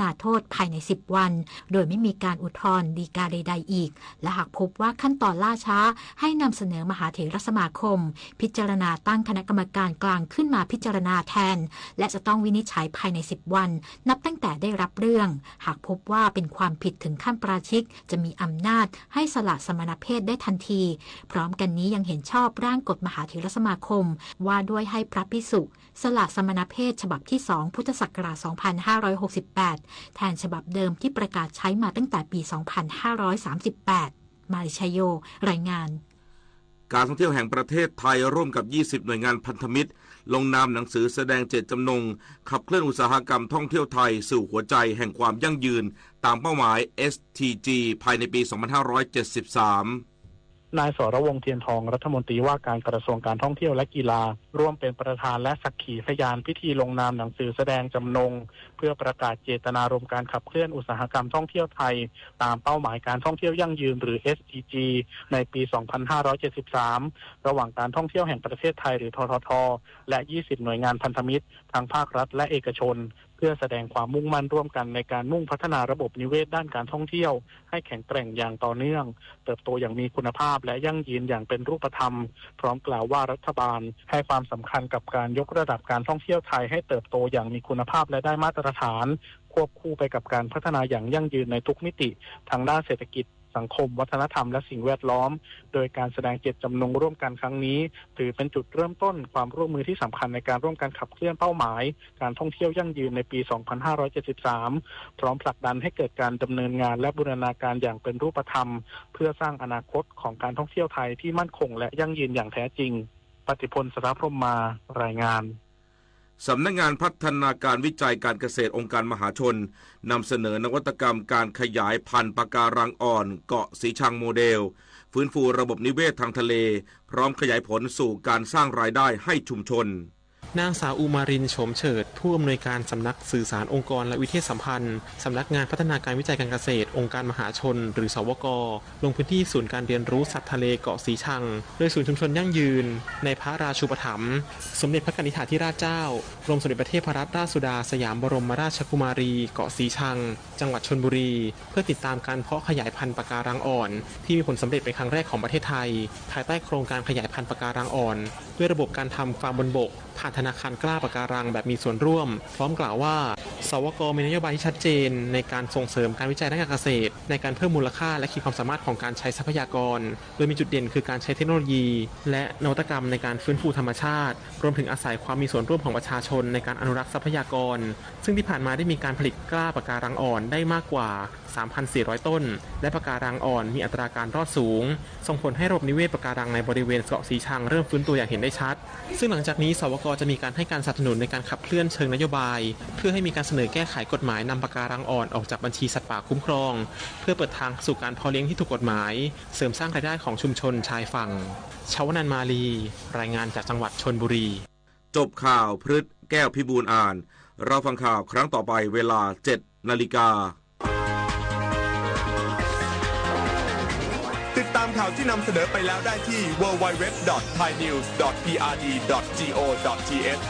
นาโทษภายใน10วันโดยไม่มีการอุทธรณ์ฎีกาใดๆอีกและหากพบว่าขั้นตอนล่าช้าให้นำเสนอมหาเถรสมาคมพิจารณาตั้งคณะกรรมการกลางขึ้นมาพิจารณาแทนและจะต้องวินิจฉัยภายใน10วันนับตั้งแต่ได้รับเรื่องหากพบว่าเป็นความผิดถึงขั้นปาราชิกจะมีอำนาจให้สละสมณเพศได้ทันทีพร้อมกันนี้ยังเห็นชอบร่างกฎมหาเถรสมาคมว่าด้วยให้พระภิกษุสละสมณเพศฉบับที่2พุทธศักราช2568แทนฉบับเดิมที่ประกาศใช้มาตั้งแต่ปี2538มาริชโยรายงานการท่องเที่ยวแห่งประเทศไทยร่วมกับ20หน่วยงานพันธมิตรลงนามหนังสือแสดงเจตจำนงขับเคลื่อนอุตสาหกรรมท่องเที่ยวไทยสู่หัวใจแห่งความยั่งยืนตามเป้าหมาย SDG ภายในปี 2573นายสรวงศ์เทียนทองรัฐมนตรีว่าการกระทรวงการท่องเที่ยวและกีฬาร่วมเป็นประธานและสักขีพยานพิธีลงนามหนังสือแสดงจำนงเพื่อประกาศเจตนารมณ์การขับเคลื่อนอุตสาหกรรมท่องเที่ยวไทยตามเป้าหมายการท่องเที่ยวยั่งยืนหรือ SDG ในปี 2573 ระหว่างการท่องเที่ยวแห่งประเทศไทยหรือททท.และ20หน่วยงานพันธมิตรทั้งภาครัฐและเอกชนเพื่อแสดงความมุ่งมั่นร่วมกันในการมุ่งพัฒนาระบบนิเวศด้านการท่องเที่ยวให้แข็งแกร่งอย่างต่อเนื่องเติบโตอย่างมีคุณภาพและยั่งยืนอย่างเป็นรูปธรรมพร้อมกล่าวว่ารัฐบาลให้ความสำคัญกับการยกระดับการท่องเที่ยวไทยให้เติบโตอย่างมีคุณภาพและได้มาตรฐานควบคู่ไปกับการพัฒนาอย่างยั่งยืนในทุกมิติทั้งด้านเศรษฐกิจสังคมวัฒนธรรมและสิ่งแวดล้อมโดยการแสดงเจตจำนงร่วมกันครั้งนี้ถือเป็นจุดเริ่มต้นความร่วมมือที่สำคัญในการร่วมกันขับเคลื่อนเป้าหมายการท่องเที่ยวยั่งยืนในปี 2573 พร้อมผลักดันให้เกิดการดำเนินงานและบูรณาการอย่างเป็นรูปธรรมเพื่อสร้างอนาคตของการท่องเที่ยวไทยที่มั่นคงและยั่งยืนอย่างแท้จริงปฏิพล สรพรหมารายงานสำนักงานพัฒนาการวิจัยการเกษตรองค์การมหาชนนำเสนอนวัตกรรมการขยายพันธุ์ปะการังอ่อนเกาะสีชังโมเดลฟื้นฟูระบบนิเวศทางทะเลพร้อมขยายผลสู่การสร้างรายได้ให้ชุมชนนางสาวอุมารินทร์โฉมเฉิดผู้อำนวยการสำนักสื่อสารองค์กรและวิเทศสัมพันธ์สำนักงานพัฒนาการวิจัยการเกษตรองค์การมหาชนหรือสวก.ลงพื้นที่ศูนย์การเรียนรู้สัตว์ทะเลเกาะสีชังโดยศูนย์ชุมชนยั่งยืนในพระราชูปถัมภ์สมเด็จพระกนิษฐาธิราชเจ้ากรมสมเด็จพระเทพรัตนราชสุดาสยามบรมราชกุมารีเกาะสีชังจังหวัดชลบุรีเพื่อติดตามการเพาะขยายพันธุ์ปะการังอ่อนที่มีผลสำเร็จเป็นครั้งแรกของประเทศไทยภายใต้โครงการขยายพันธุ์ปะการังอ่อนด้วยระบบการทำฟาร์มบนบกผ่านธนาคารกล้าปะการังแบบมีส่วนร่วมพร้อมกล่าวว่าสวก.มีนโยบายที่ชัดเจนในการส่งเสริมการวิจัยด้านการเกษตรในการเพิ่มมูลค่าและขีดความสามารถของการใช้ทรัพยากรโดยมีจุดเด่นคือการใช้เทคโนโลยีและนวัตกรรมในการฟื้นฟูธรรมชาติรวมถึงอาศัยความมีส่วนร่วมของประชาชนในการอนุรักษ์ทรัพยากรซึ่งที่ผ่านมาได้มีการผลิตกล้าปะการังอ่อนได้มากกว่า 3,400 ต้นและปะการังอ่อนมีอัตราการรอดสูงส่งผลให้ระบบนิเวศปะการังในบริเวณเกาะสีชังเริ่มฟื้นตัวอย่างเห็นได้ชัดซึ่งหลังจากนี้สวก.จะมีการให้การสนับสนุนในการขับเคลื่อนเชิงนโยบายเพื่อให้มีการเสนอแก้ไขกฎหมายนำปะการังอ่อนออกจากบัญชีสัตว์ป่าคุ้มครองเพื่อเปิดทางสู่การเพาะเลี้ยงที่ถูกกฎหมายเสริมสร้างรายได้ของชุมชนชายฝั่งชวนันท์มาลีรายงานจากจังหวัดชลบุรีจบข่าวพฤษแก้วพิบูลอ่านเราฟังข่าวครั้งต่อไปเวลา 7 นาฬิกาติดตามข่าวที่นำเสนอไปแล้วได้ที่ www.thainews.prd.go.th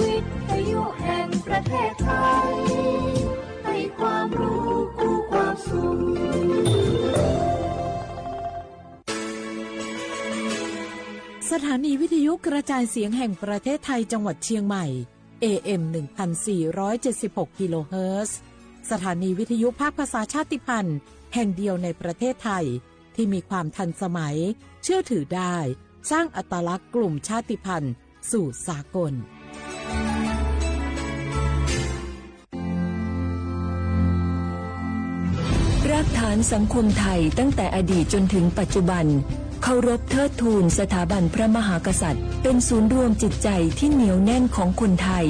วิทยุแห่งประเทศไทยให้ความรู้คู่ความสุขสถานีวิทยุกระจายเสียงแห่งประเทศไทยจังหวัดเชียงใหม่ AM 1476 กิโลเฮิรตซ์สถานีวิทยุภาคภาษาชาติพันธุ์แห่งเดียวในประเทศไทยที่มีความทันสมัยเชื่อถือได้สร้างอัตลักษณ์กลุ่มชาติพันธุ์สู่สากลรากฐานสังคมไทยตั้งแต่อดีตจนถึงปัจจุบันเคารพเทิดทูนสถาบันพระมหากษัตริย์เป็นศูนย์รวมจิตใจที่เหนียวแน่นของคนไทย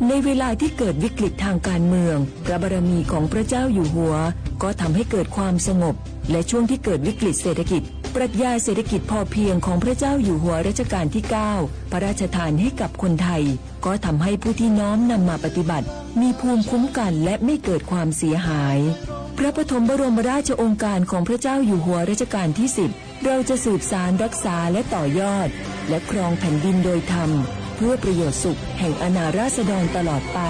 ในเวลาที่เกิดวิกฤตทางการเมืองพระบารมีของพระเจ้าอยู่หัวก็ทำให้เกิดความสงบและช่วงที่เกิดวิกฤตเศรษฐกิจปรัชญาเศรษฐกิจพอเพียงของพระเจ้าอยู่หัวรัชกาลที่ 9 พระราชทานให้กับคนไทยก็ทำให้ผู้ที่น้อมนำมาปฏิบัติมีภูมิคุ้มกันและไม่เกิดความเสียหายพระปฐมบรมราชโองการของพระเจ้าอยู่หัวรัชกาลที่ 10 เราจะสืบสารรักษาและต่อยอดและครองแผ่นดินโดยธรรมเพื่อประโยชน์สุขแห่งอาณาราษฎรตลอดไป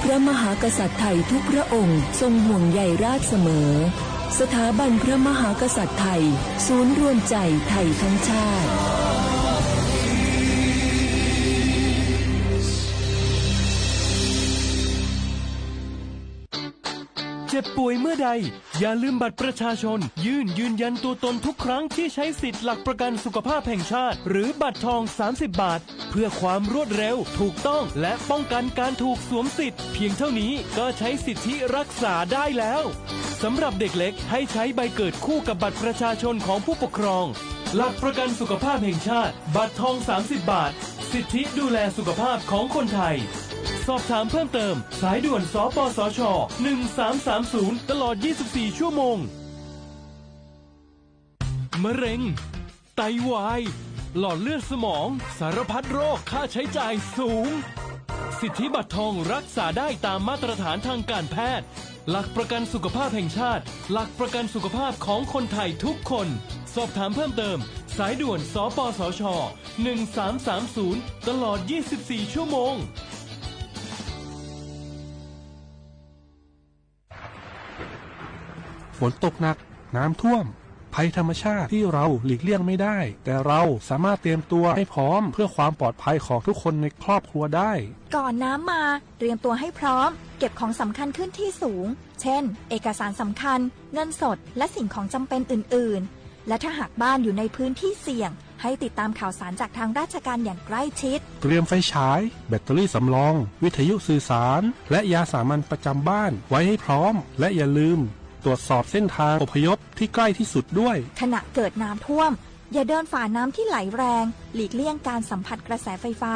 พระมหากษัตริย์ไทยทุกพระองค์ทรงห่วงใยราชเสมอสถาบันพระมหากษัตริย์ไทยศูนย์รวมใจไทยทั้งชาติเจ็บป่วยเมื่อใดอย่าลืมบัตรประชาชนยืนยันตัวตนทุกครั้งที่ใช้สิทธิ์หลักประกันสุขภาพแห่งชาติหรือบัตรทอง30 บาทเพื่อความรวดเร็วถูกต้องและป้องกันการถูกสวมสิทธิ์เพียงเท่านี้ก็ใช้สิทธิรักษาได้แล้วสำหรับเด็กเล็กให้ใช้ใบเกิดคู่กับบัตรประชาชนของผู้ปกครองหลักประกันสุขภาพแห่งชาติบัตรทอง30 บาทสิทธิดูแลสุขภาพของคนไทยสอบถามเพิ่มเติมสายด่วนสปสช1330ตลอด24ชั่วโมงมะเร็งไตวายหลอดเลือดสมองสารพัดโรคค่าใช้จ่ายสูงสิทธิบัตรทองรักษาได้ตามมาตรฐานทางการแพทย์หลักประกันสุขภาพแห่งชาติหลักประกันสุขภาพของคนไทยทุกคนสอบถามเพิ่มเติมสายด่วนสปสช1330ตลอด24ชั่วโมงฝนตกหนักน้ำท่วมภัยธรรมชาติที่เราหลีกเลี่ยงไม่ได้แต่เราสามารถเตรียมตัวให้พร้อมเพื่อความปลอดภัยของทุกคนในครอบครัวได้ก่อนน้ำมาเตรียมตัวให้พร้อมเก็บของสำคัญขึ้นที่สูงเช่นเอกสารสำคัญเงินสดและสิ่งของจำเป็นอื่นๆและถ้าหากบ้านอยู่ในพื้นที่เสี่ยงให้ติดตามข่าวสารจากทางราชการอย่างใกล้ชิดเตรียมไฟฉายแบตเตอรี่สำรองวิทยุสื่อสารและยาสามัญประจำบ้านไว้ให้พร้อมและอย่าลืมตรวจสอบเส้นทางอพยพที่ใกล้ที่สุดด้วยขณะเกิดน้ำท่วมอย่าเดินฝ่าน้ำที่ไหลแรงหลีกเลี่ยงการสัมผัสกระแสไฟฟ้า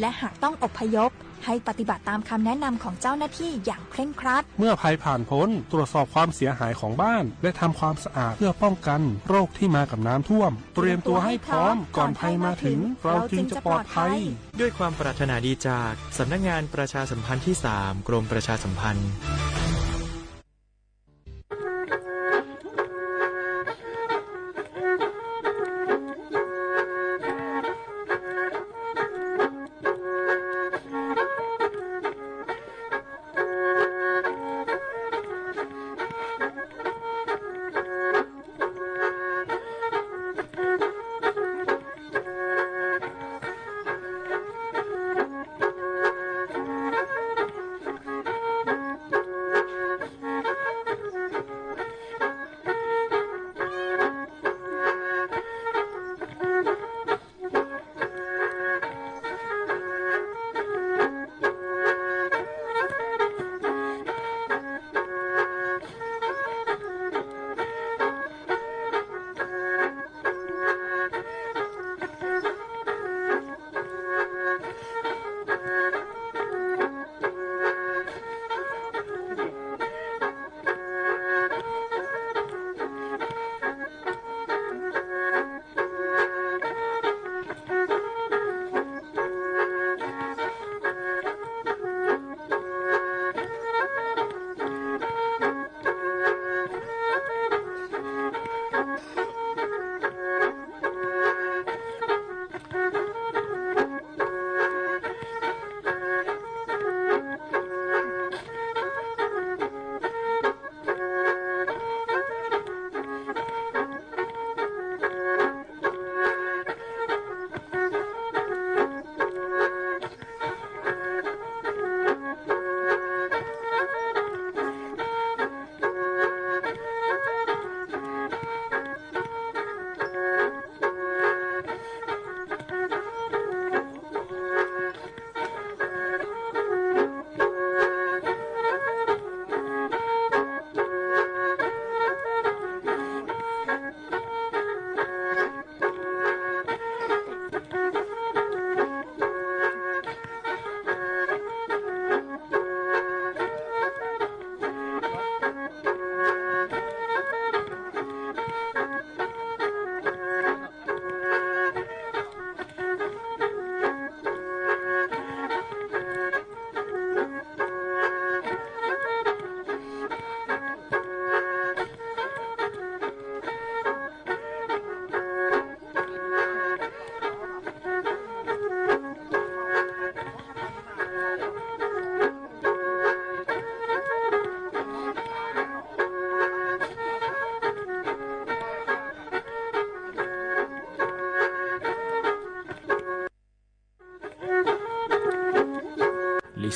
และหากต้องอพยพให้ปฏิบัติตามคำแนะนำของเจ้าหน้าที่อย่างเคร่งครัดเมื่อภัยผ่านพ้นตรวจสอบความเสียหายของบ้านและทำความสะอาดเพื่อป้องกันโรคที่มากับน้ำท่วมเตรียมตัวให้พร้อมก่อนภัยมาถึงเราจึงจะปลอดภัยด้วยความปรารถนาดีจากสำนักงานประชาสัมพันธ์ที่3กรมประชาสัมพันธ์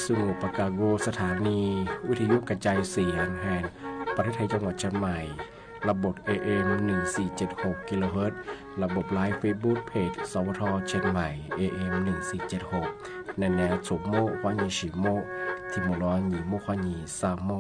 สุโงปกาโกสถานีวิทยุกระจายเสียงแห่งประเทศไทยจังหวัดเชียงใหม่ระบบ AM 1476กิโลเฮิรตซ์ระบบไลฟ์เฟซบุ๊กเพจสวทเชียงใหม่ AM 1476แนวสมโมฮวานีชิโมทิโมร้อนหยีโมฮวานีซาโม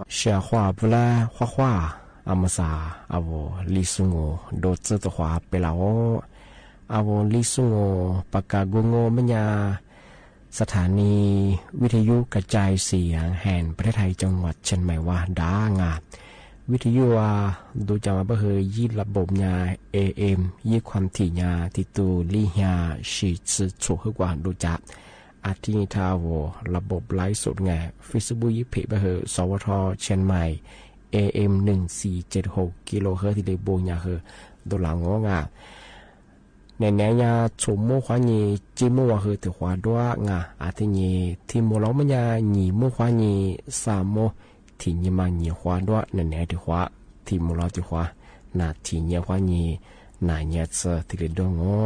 写画不来画画阿么啥阿我历史我都知道画ไปแล้ว阿我历史我ปากกาโงมันยาสถานีวิทยุกระจายเสียงแห่งประเทศไทยจังหวัดเชียงใหม่ว่าดางาวิทยุว่าดูจะมาเพื่อยี่ระบบยา AM ยี่ความถี่ยาที่ตูลี่ยาชีชื่อถูกกว่าดูจับอาทิตย์ทาวระบบไลฟ์สดไง Facebook ยี่เพจเพื่อสวทเชียงใหม่ AM 1476กิโลเฮิรตซ์ที่ได้บูญาคือดูหลังงาในแนวยาชมโมควานีจิโมว่าคือถือว่าด้วยงาอาทิตย์ที่โมเราไม่ยาหนีโมควานีสามโมที่ยี่มาหนีควาด้วยในแนวถือว่าที่โมเราถือว่านาที่ยี่ควานีนาเนี่ยเจอที่เรียนด้วยงอ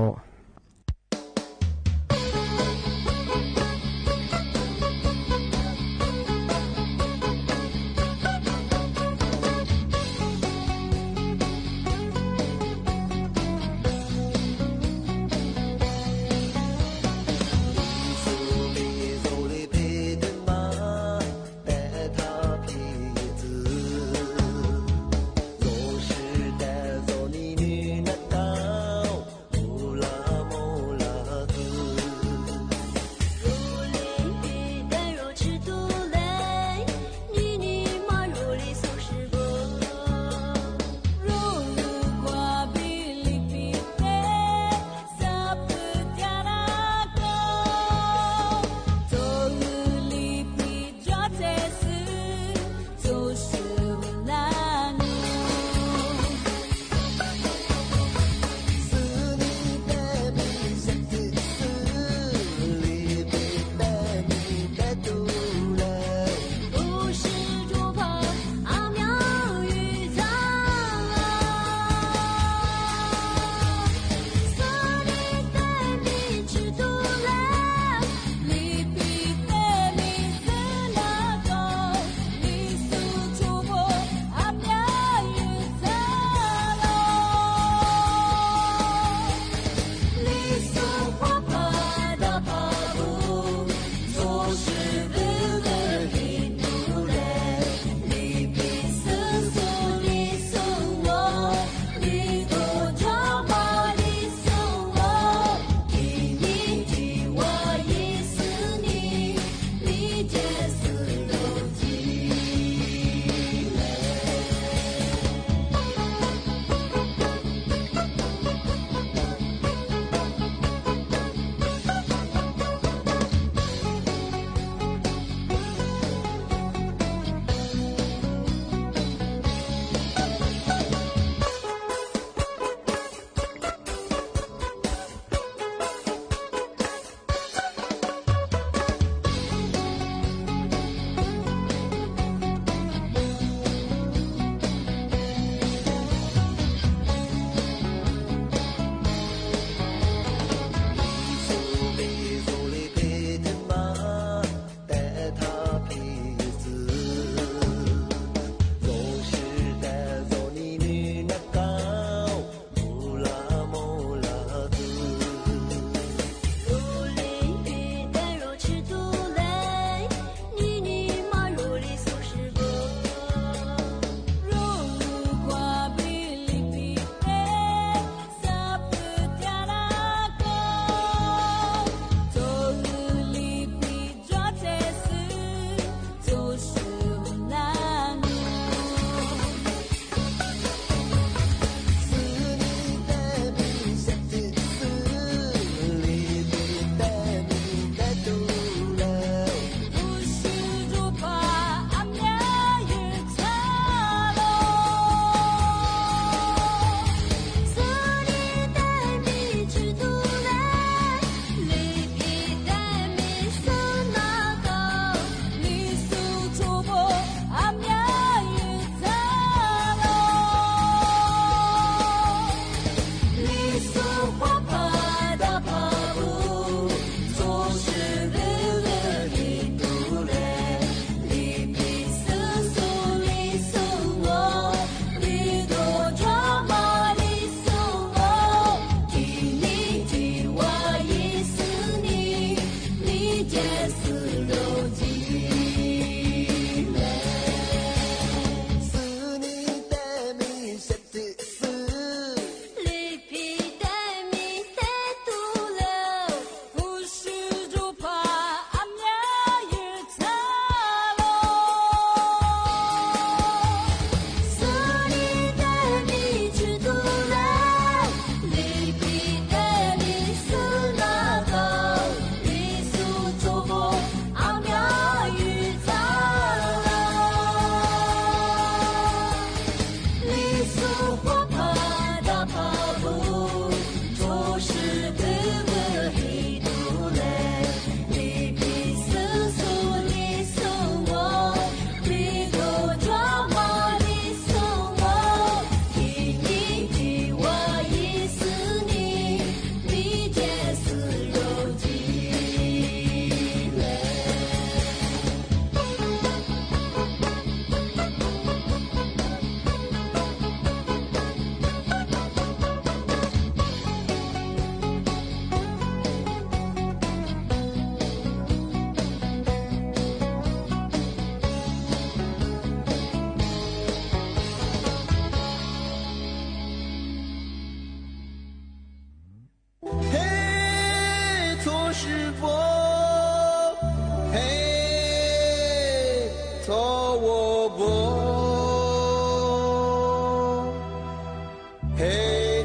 嘿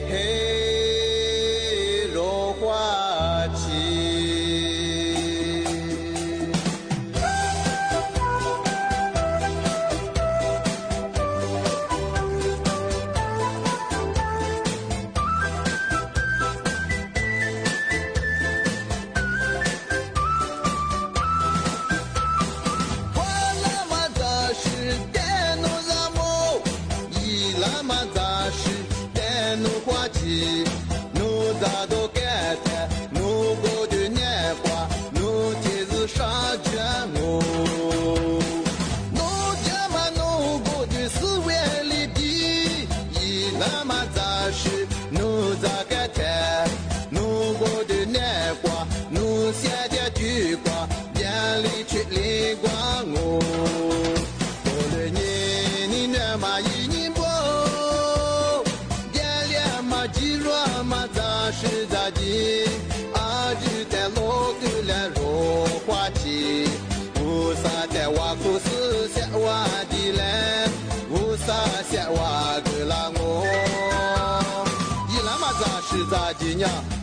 嘿，落花起。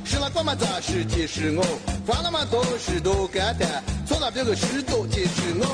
是那个嘛杂事提示我，犯了嘛多事多干的，错了别个事多提示我。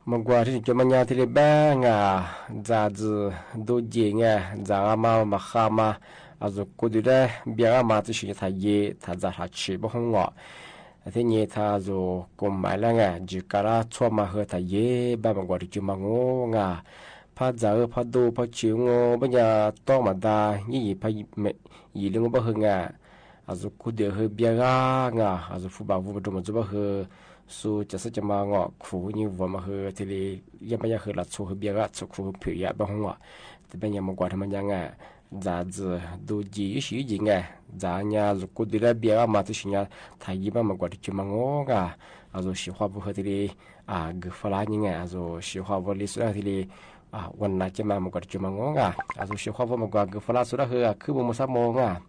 Mengkuat ini cuma nyati le banga, zazu dojenga, zama mahama, azu kududa biar mati sih thaye, thaza hachi bohonga. Thế nhẹ tha zo cùng mãi là ngà chỉ cả là chua mà hơi thà dễ ba bằng quả thì chịu mà ngô ngà pha giờ pha đô pha chịu ngô bây giờ to mà ta như gì pha mẹ gì liên ngô bao hơi ngà à zo cú địa hơi bia ga ngà à zo phụ bảo vụ đồ mà zo bao hơi su chả sẽ mà ngọ khủ như vừa mà hơi thì li giờ bây giờ hơi là chua hơi bia ga chua khủ phiền ya bao ngọ thì bây giờ mà quả thì mà ngà giá治都几时几个，咱家如果对了别个嘛，就是伢他一般嘛过得就嘛我个，啊，就喜欢不和的哩啊，个弗拉尼个，啊，就喜欢不哩说的哩啊，วันนั้นจะมา过得就嘛我个，啊，就喜欢不嘛过个弗拉说的呵，คือบ่ซ้ำม个。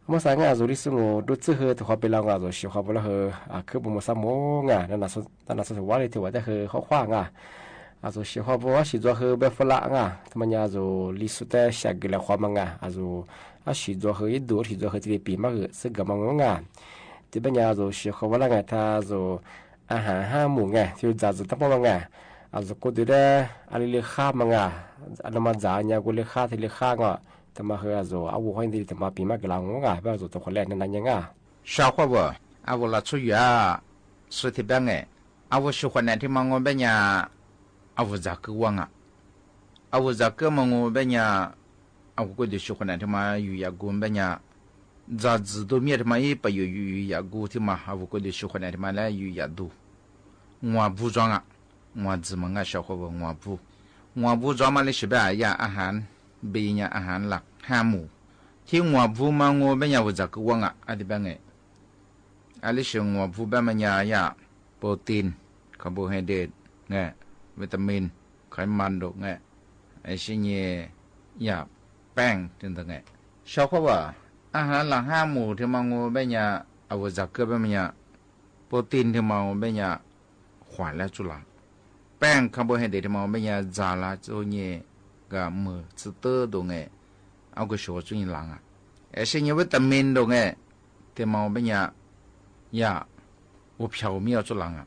มาสังอ่ะจุลิสงดูซื่อๆตัวเขาไปลองอ่ะจุสิเขาบ่ละเหอ่ะคือบ่ซ้ำมงอ่ะนั่นน่ะสว่าเลยที่ว่าแต่เขาขวางอ่ะ啊，就喜欢不啊，喜做喝白不辣啊，他们家就历史的下个了花嘛啊，啊就啊喜做喝一多，喜做喝这里比嘛个是个嘛啊，这边家就喜欢不啦个，他就อาหาร5 หมู่ไงที่จะจะตั้งมาไงอ่ะ就กูดูได้อะไรเลี้ยข้ามาไงอันนั้นจ่ายเนี่ยกูเลี้ยข้าที่เลี้ยข้าก็แต่มาเหรอ就เอาหัวหินที่แต่มาปีมา个ลางง啊，不要就ตัวคนแรกนั่นยังไง小伙不啊我拉出去啊是特别哎啊我喜欢那地方我边呀啊我咋个忘啊啊我咋个嘛我边呀啊我觉得喜欢那地方有呀我边呀咋知道面他妈也不有呀我的嘛啊我觉得喜欢那地方来有呀多我不装啊我怎么啊小伙不我不งัววูจอมาเลยใช่แบบยาอาหารเบียอาหารหลัก5 หมู่ที่งัววูมางูเป็นยาวุจักวังอะอะไรแบบนี้อันนี้ชื่องัววูแบบมันยาโปรตีนคาร์โบไฮเดรตไงวิตามินไขมันดอกไงไอ้สิ่งนี้ยาแป้งถึงตรงไงชอบเขาว่าอาหารหลัก5 หมู่ที่มางูเป็นยาอาวุจักแบบมันยาโปรตีนที่มางูเป็นยาขวานและจุฬาแป้งคาร์โบไฮเดรตที่มาเป็นยาจาระตัวนี้ก็มือสเตอร์ตรงไงเอาก็ชัวร์จุนหลังอ่ะไอ้สิ่งนี้วิตามินตรงไงที่มาเป็นยา我飘没有做人啊，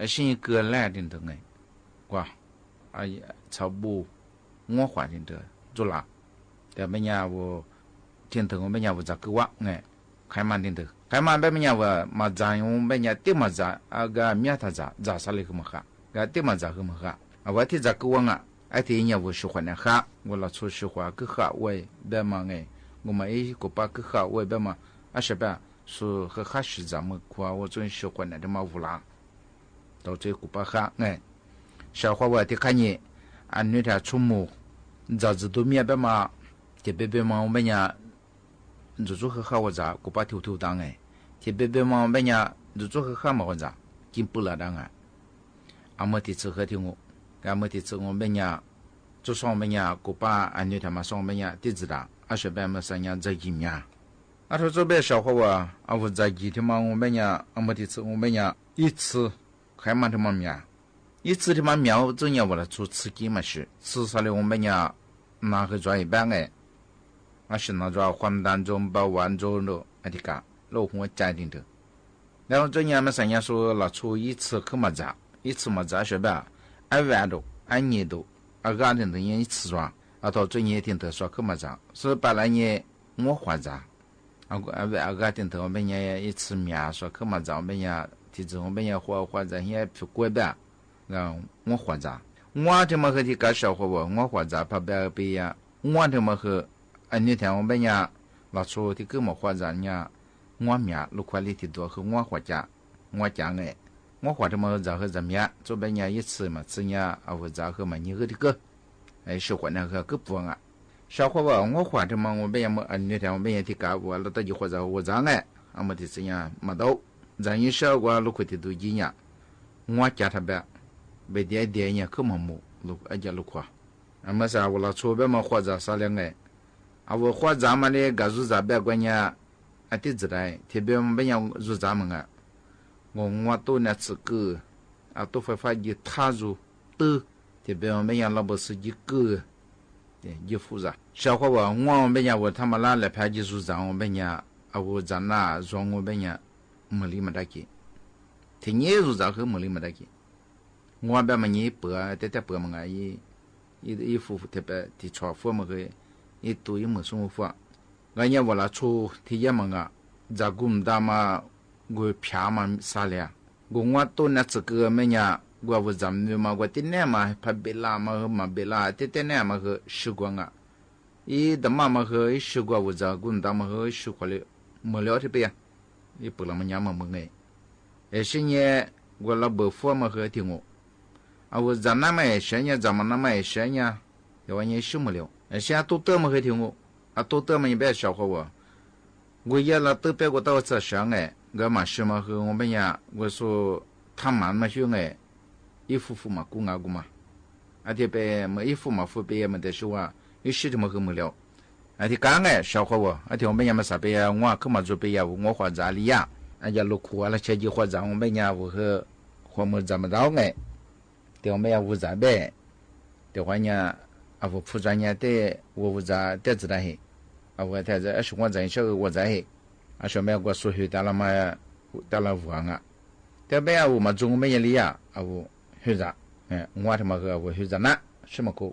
现在割烂的等哎，哇，草布我换的得做啦，但没伢我天头我没伢我咋个挖哎，开满的得，开满别没伢我嘛咋我没伢点嘛咋个面他咋啥来个么哈，个点嘛咋个么哈，我提咋个挖啊，提伢我喜欢的哈，我老出喜欢个哈喂别嘛哎，我嘛个把个哈喂别嘛，是别。说和哈是咱们夸我最喜欢的嘛乌拉，到最古巴哈哎，小伙我的看你，俺女的出门，咋子都面白嘛，这白白嘛我们呀，就和哈我咋古巴头当哎，这白白嘛我们呀，就和哈嘛我咋，进不了当哎，俺们的吃喝听我，俺们的吃我们呀，就说我们呀古巴俺女的嘛说我们呀，地址的，是别么三样在一面。说这边小伙我我在几天嘛，我们呀，没的吃，我们呀一次还蛮他妈苗，一次他妈苗，这样我来做刺激嘛是，吃啥的我们呀拿去做一般哎，是拿做黄蛋中包完中咯，的个老红家庭的，然后这样嘛三样说拿出一次去嘛咋，一次嘛咋是吧？1万多，1年多，2天的人一次抓，到这年天的说去嘛咋，是把那年我花咋。个顶头我们也一次面说去嘛找我们也提子我们也或者也去过边让我或者我这么和的个小伙我或者怕别别呀我这么和那天我们也老出的个么或者呀我面路块里的多和我或者我讲哎我或者么找和怎么样这边也一次嘛这样或者和嘛你和的个喜欢那个个不啊小伙吧，我换的嘛，我们也没那天我们也提干过，那到就或者我咋哎，俺们的这样没到，咱一小过路块的都一样，我家他别，别点也可么么，路家路块，俺们啥我老出边嘛或者啥两哎，我或者嘛的个入咱别关键，地址来，特别我们要入咱们啊，我都那次个，都会发现踏入的，特别我们要老不是一个。一复杂，小伙我们家我他妈拿来拍技术上我们家我在那装我们家没里没得给，听你入账和没里没得给，我边嘛你白在白嘛个一夫妇特别的炒饭嘛个一多一没生活，俺家我那出体验嘛个，在古大嘛我票嘛啥了，我都那这个么家。我咱们嘛，我今年嘛，怕别拉嘛嘛别拉，今年嘛和习惯啊，的妈妈和习惯我在滚蛋嘛和习惯了，没了这边，也不那么娘嘛么哎，现在我老伯父嘛和听我，我咱那么现在咱们那么现在，要完也修没了，现在都得嘛和听我，都得嘛也别笑话我也了都别个到这上我嘛是嘛和我们呀，我说他妈嘛兄一夫妇嘛，公个嘛，这边没一夫嘛，夫别没得说啊，有些他妈很没了，这刚小伙我们也没啥别我可嘛做别我或者里呀，家路苦了，前几或者我们家我和没怎么着我们也无咋呗，的话呢，我铺专业的我无咋得知道嘿，我在这是我在小我在嘿，说没我说去到了嘛，到了无啊，这边我们中没里呀，我。学长，我他妈个我学长那什么个，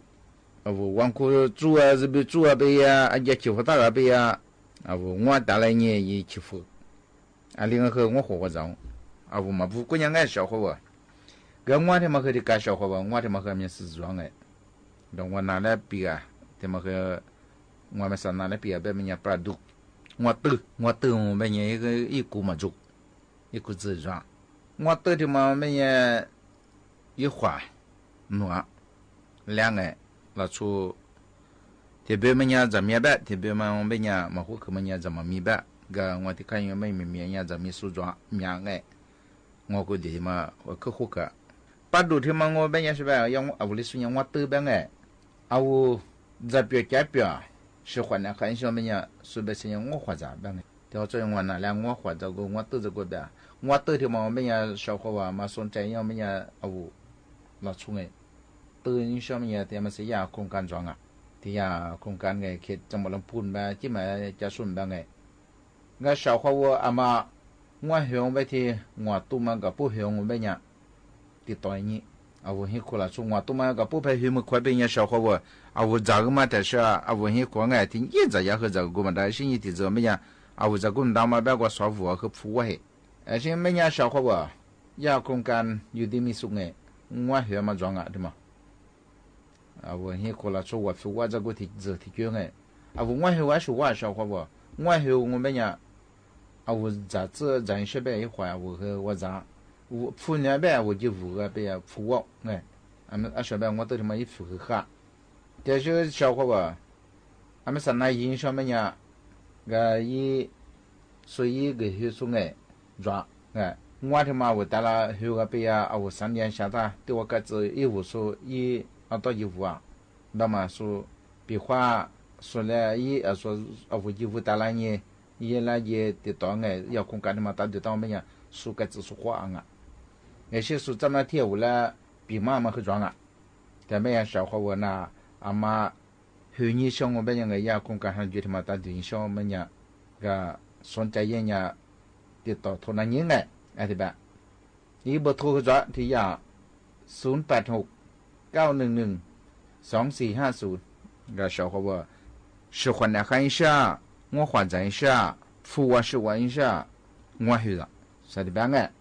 我往过做这边做呗呀，也欺负大个呗呀，我带来你也欺负，另外个我和我长，我嘛不过年小伙我，跟我他妈个的干小伙我他妈个面是装让我拿来比啊，他妈个我们上拿来比啊，别人家不读，我读我们家一股嘛做，一股自装，我读的嘛我们家。一花，暖，两个老出特别么样怎么办特别嘛我们呀嘛户口么样怎么明白个我的看有没面呀怎么梳妆面个我估计嘛我客户个把ดูที่มัน我们呀是吧要我屋里说我得办个啊我这边改变是换了很少么呀是不是我花咋办个到这我那两我花这个我得这个的我得ที่嘛我们呀小伙娃嘛สนใจ要么呀啊我老出个ตื่นช่วงนี้แต่มันเสียโครงการจองอ่ะที่ยาโครงการไงเขตจังหวัดลำพูนมาที่มาจะสุ่มบ้างไงงั้นชาวเขาว่าอามางัวเหี่ยวไปที่งัวตุ้มมันกับผู้เหี่ยวไปเนี่ยติดต่ออย่างนี้เอาหิ้วคนละช่วงงัวตุ้มมันกับผู้ไปหิ้วมันควายเป็นยังชาวเขาว่าเอาจากมาแต่เช้าเอาหิ้วคนไงที่ยิ่งจะอยากจากกูมันได้สิ่งที่จะไม่เนี่ยเอาจากกูดาวมาแบบว่าสอบหัวคือผู้ว่าไอ้สิ่งไม่เนี่ยชาวเขาว่ายาโครงการอยู่ที่มีสุขไงงัวเหี่ยวมาจองอ่ะใช่ไหม我现过来说我说我这个体质体觉哎，我我说我小伙不，我们呀，我咋这人学呗一会我和我咋，我铺年呗我就五个呗呀铺我哎，学呗我都他妈一铺个哈，但是小伙吧，俺们上那印象么呀，个一所以个学生哎，抓哎，我他妈我带了学个呗呀，我3年下他对我个子一无所一。到衣服啊，那么说，比划说了说我衣服打了呢，那也得到哎，要空干的嘛，打得到没呀？说个只说话啊，那些说咱们跳舞了，比妈妈很壮啊，但没呀小伙我那阿妈，去年上我们那个也空干上就他妈打对象们呀，个双ใจ人呀，得到头那年哎，哎对吧？你不拖个抓，ที่呀0869112450个小伙伴是换来看一下我换证一下付我10万一下我去了啥的办哎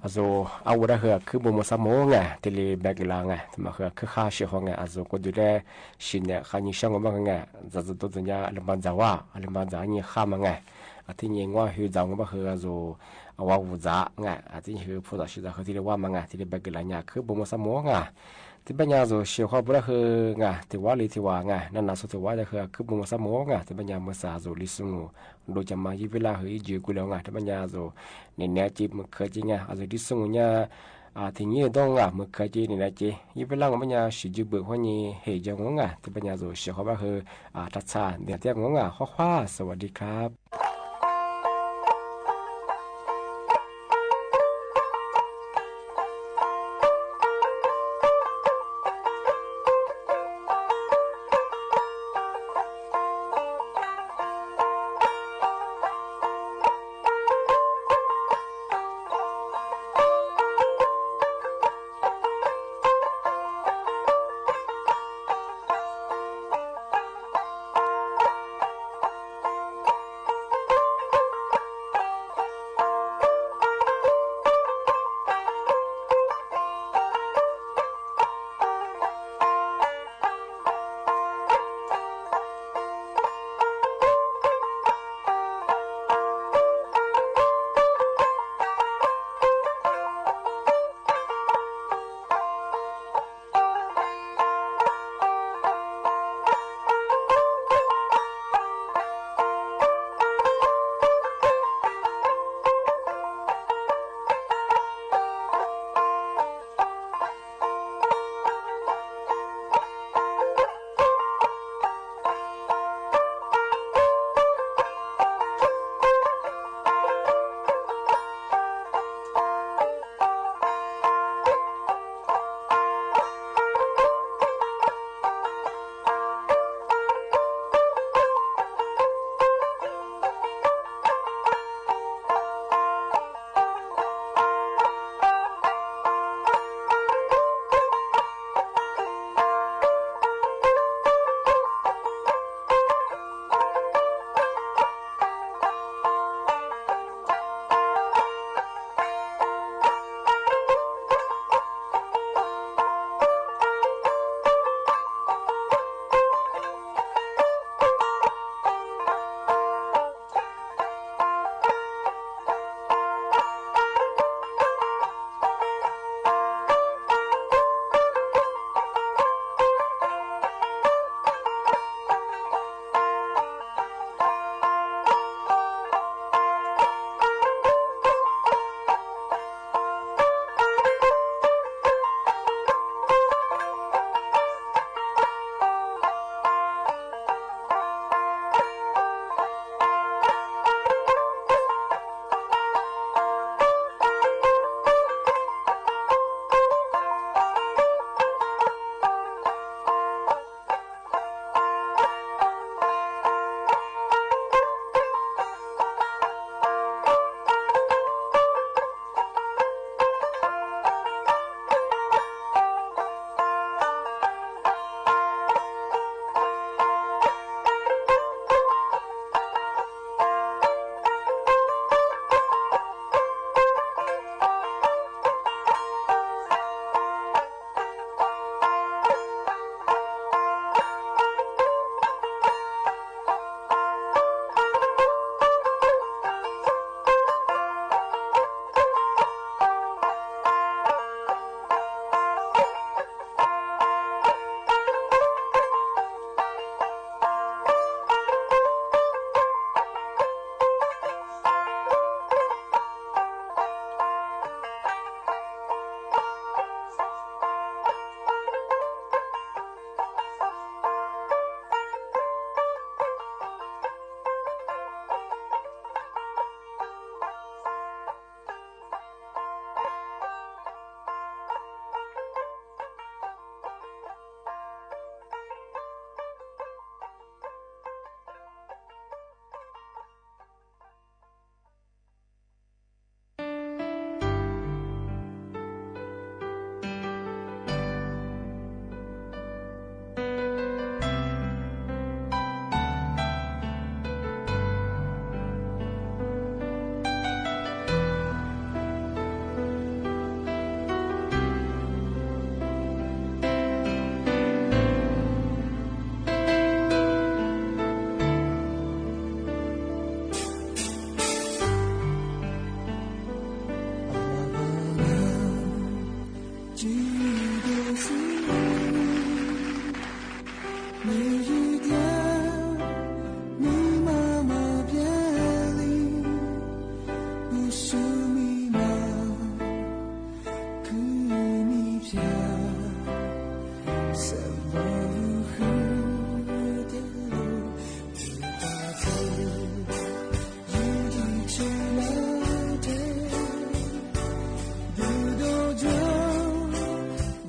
also aku dah ke bomo samo nga tele bagla nga tama ke kha shi ho nga also ko de shin khani shang ma nga za za to nya le ban za wa le ban za ni kha ma nga ati ni ngwa hu za ngwa he also wa wu za nga ati hu pu da shi da he le wa ma nga tele bagla nya ke bomo samo ngaที่ปัญญาโซเชียร์บุระคือไงที่ว่าลีที่ว่าไงนั่นน่ะสุดที่ว่าจะคือบุญสมองไงที่ปัญญาเมื่อสาโซลิสุงโดยจะมายี่เวลาเฮยจีกุแล้วไงที่ปัญญาโซเนี่ยจีมันเคยจีไงอาจจะลิสุงเนี่ยที่นี่ต้องไงมันเคยจีเนี่ยจียี่เวลาปัญญาสิจีเบิกว่านี่เฮยจังไงที่ปัญญาโซเชียร์เขาว่าคือทัศชาเนี่ยที่งงไงข้อสวัสดีครับ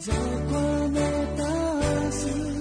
找过那大事。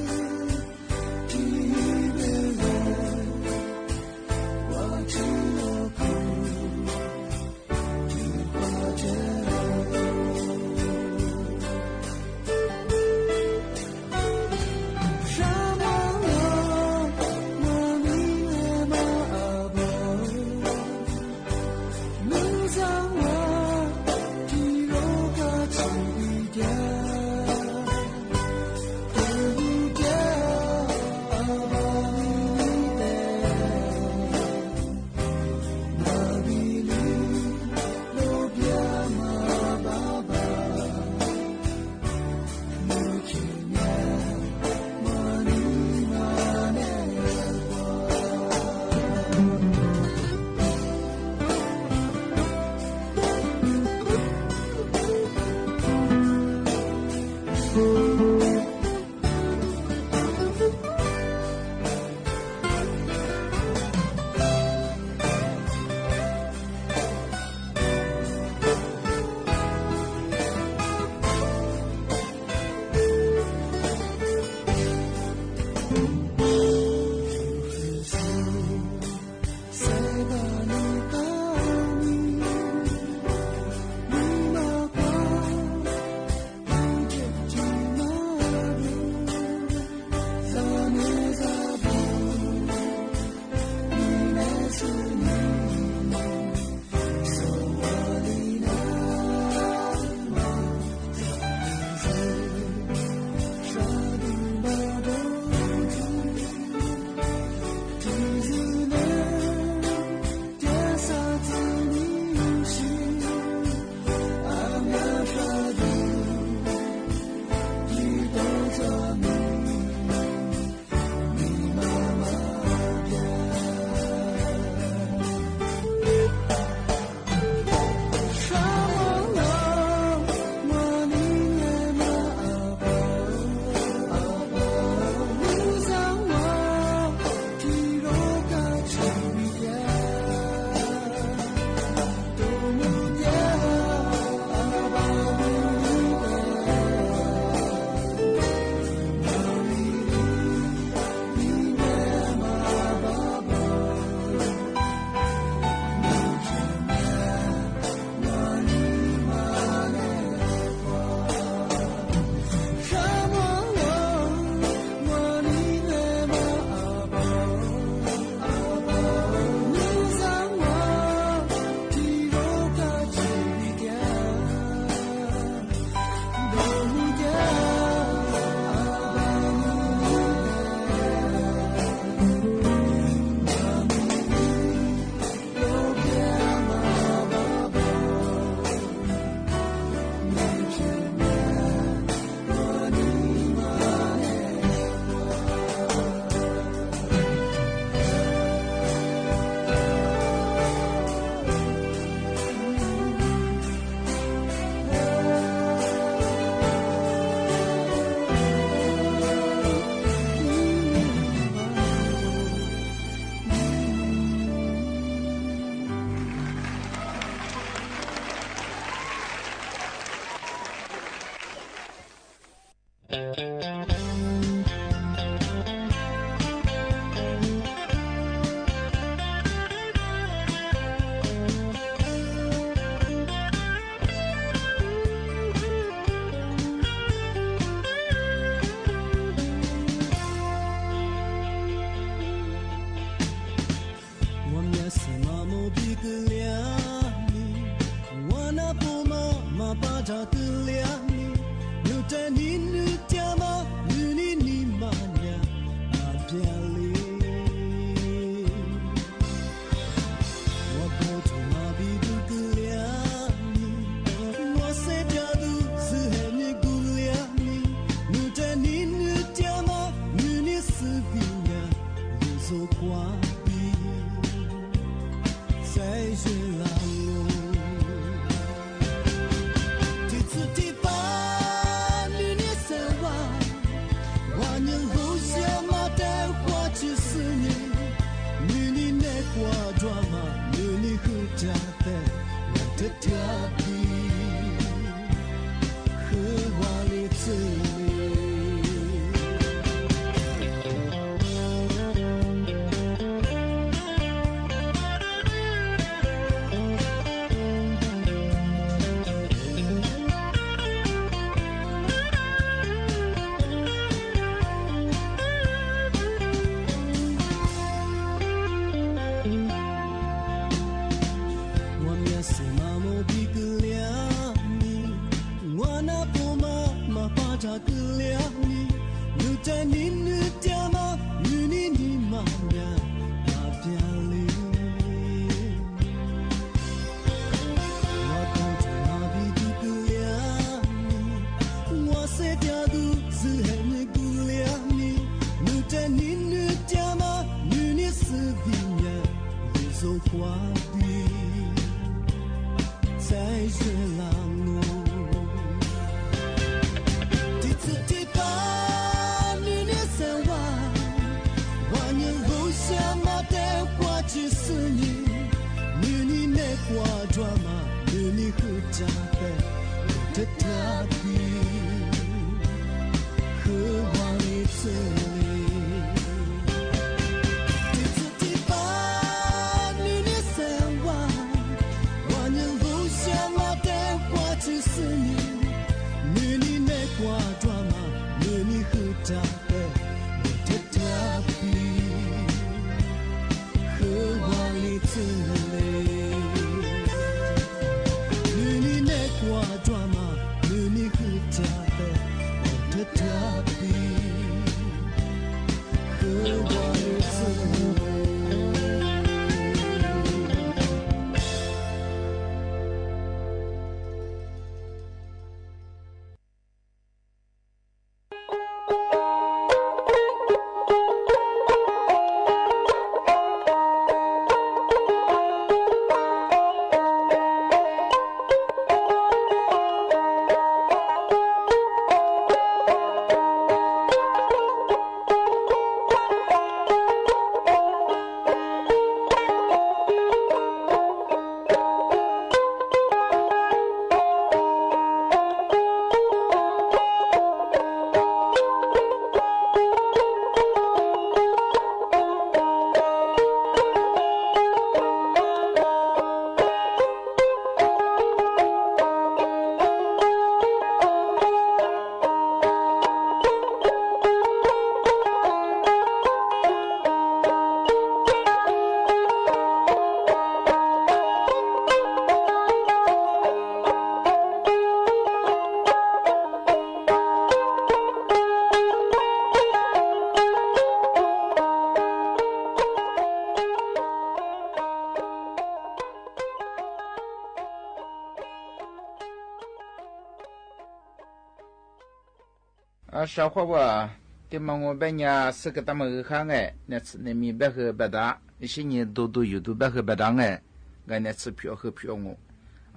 年后下马的花季是你，你你那花抓嘛，你你后家的我的特别，和我的子女。小伙伴，对嘛我别伢是个他们看哎，那次那米别和别打，一些年都有都别和别打哎，俺那次票和票我，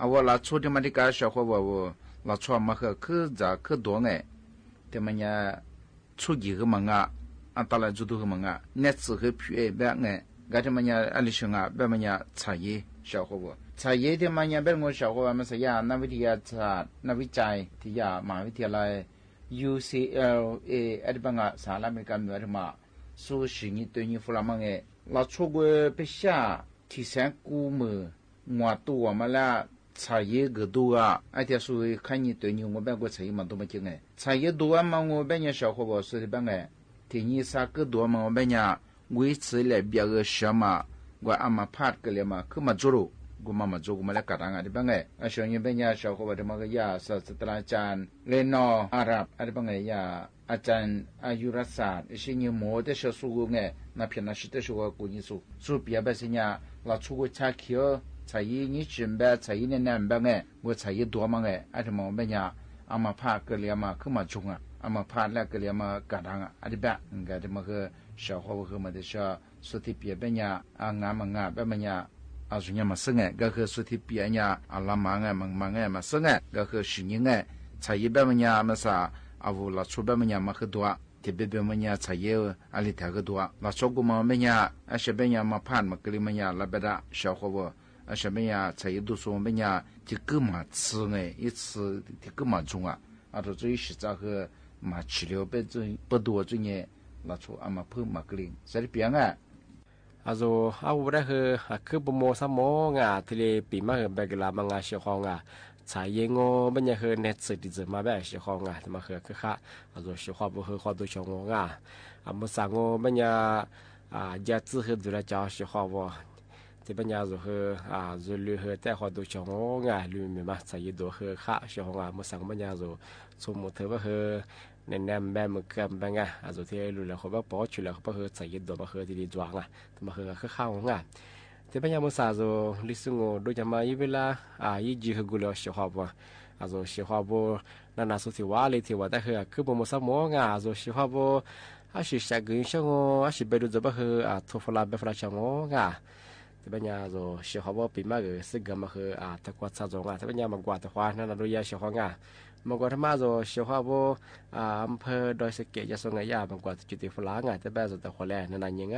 我拉出的嘛的个小伙伴我拉出嘛和可咋可多哎，对嘛伢出几个嘛打来就都个嘛那次和票哎别哎，俺这嘛伢阿里兄啊，别嘛伢茶叶小伙伴。茶叶的嘛伢别我小伙伴们说呀，那位的呀茶，那位斋的呀，马位的来。UCLA 阿里巴巴萨拉美干的嘛，说是你对你弗拉曼诶，那出国不下提升估么，我都我们啦茶叶个多啊，而且说看你对你我别个茶叶嘛多么精诶，茶叶多嘛我别人小伙伴说的办诶，提你啥个多嘛我别人维持来别个什么，我阿妈怕个了嘛，可嘛做咯。กูมาจูกูมาแล้วกัดงานที่บ้างไงอาชญ์เป็นยาชาวเขาว่าจะมาก็ยาศาสตราจารย์เลนออาหรับอะไรบ้างไงยาอาจารย์อายุรศาสตร์สิ่งนี้หมดแต่ชาวสุกุไงนับเป็นนักศิษย์ชาวกูนี่สู้เปียแบบสิ่งนี้เราชูกุชาเขียวใช้ยี่จิมแบบใช้เนี่ยนั่นบ้างไงกูใช้ตัวมั้งไงอะไรมองเป็นยาอามาพาเกลียมาขึ้นมาจุงอ่ะอามาพาแล้วเกลียมากัดงานอะไรแบบงั้นที่มาคือชาวเขาคือมาที่ชาวสุธิเปียเป็นยางานมังแบบมันยาอาจุเนี่ยมาซึ่งก็คือสุธิปีเนี่ยอาลามังมังมาซึ่งก็คือสิ่งนี้ใช้แบบมันเนี่ยมาซาอาวุธละชุบแบบมันเนี่ยมาคือตัว ที่เบบมันยาใช้เยอะอะไรแถวก็ตัวเราชกุมาไม่ยาอาเชเบียมาผ่านมากลิมันยาละเบดาชาวเขาว่าอาเชเบียใช้ดูส่วนไม่ยาที่ก็มา吃呢一吃ที่ก็มา中啊啊这这一时这个嘛治疗被这不多这呢เราชอามาเพิ่มมากลิใช่เปียงอ่ะเอาได้คือปโมสมองอ่ะที่เลยปีมาเบกลามังอาเชียของอ่ะใช้ยังงบันยังคือเน็ตสื่อดิจิมาแบบเชียของอ่ะที่มาคือค่ะเชียความบุคือความดูชงอ่ะมุสังบันยังยัดซื้อดูแลจ้าเชียความว่าที่บันยังคือลือแต่ความดูชงอ่ะลืมไม่มาใช้ดูคือค่ะเชียของอ่ะมุสังบันยังสมมติว่าคือในแนมแบบมือกันเป็นไงที่รู้แล้วเขาบอกปอชุดแล้วเขาบอกใส่ยัดตัวมาคือที่ดีจวงอ่ะที่มาคือข้าวของอ่ะที่เป็นยังมุสาลิสุงโดยจะมาอีเวลายี่จีคือกุลเชียร์ว่าเชียร์ว่านั่นน่ะสุดที่ว่าเลยที่ว่าแต่คือเป็นมุสามงอ่ะเชียร์ว่าชิชากินช่างชิไปดูจะบอกทุฟลาเบฟลาช่างอ่ะที่เป็นยังเชียร์ว่าปีมาสึกกันมาคือตะกวาดซาจงอ่ะที่เป็นยังมากวาดตะควานั่นน่ะดูยาเชียร์ว่ามากกว่าธรรมะเชียร์ว่าอำเภอดอยสะเกษยะสงยาบางกว่าจุดที่ฝรั่งแต่แบบแต่คนแรกนั่นยัง